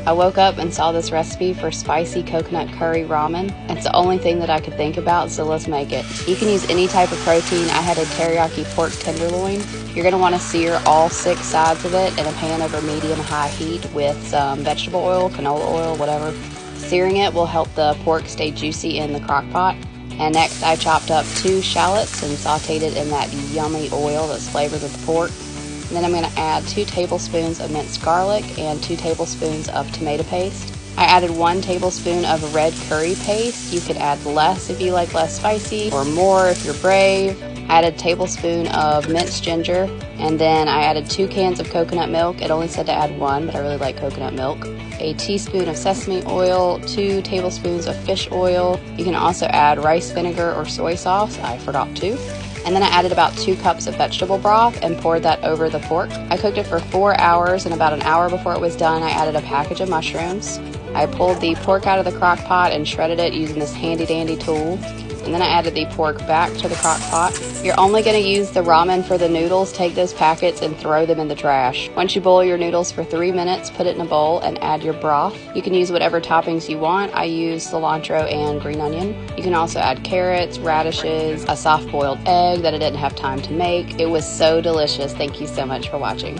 I woke up and saw this recipe for spicy coconut curry ramen. It's the only thing that I could think about, so let's make it. You can use any type of protein. I had a teriyaki pork tenderloin. You're going to want to sear all 6 sides of it in a pan over medium-high heat with some vegetable oil, canola oil, whatever. Searing it will help the pork stay juicy in the crock pot. And next I chopped up 2 shallots and sauteed it in that yummy oil that's flavored with the pork. And then I'm going to add 2 tablespoons of minced garlic and 2 tablespoons of tomato paste. I added 1 tablespoon of red curry paste. You could add less if you like less spicy, or more if you're brave. I added a tablespoon of minced ginger, and then I added 2 cans of coconut milk. It only said to add 1, but I really like coconut milk. A teaspoon of sesame oil, 2 tablespoons of fish oil. You can also add rice vinegar or soy sauce. I forgot to. And then I added about 2 cups of vegetable broth and poured that over the pork. I cooked it for 4 hours, and about an hour before it was done, I added a package of mushrooms. I pulled the pork out of the crock pot and shredded it using this handy dandy tool. And then I added the pork back to the crock pot. You're only going to use the ramen for the noodles. Take those packets and throw them in the trash. Once you boil your noodles for 3 minutes, put it in a bowl and add your broth. You can use whatever toppings you want. I use cilantro and green onion. You can also add carrots, radishes, a soft boiled egg that I didn't have time to make. It was so delicious. Thank you so much for watching.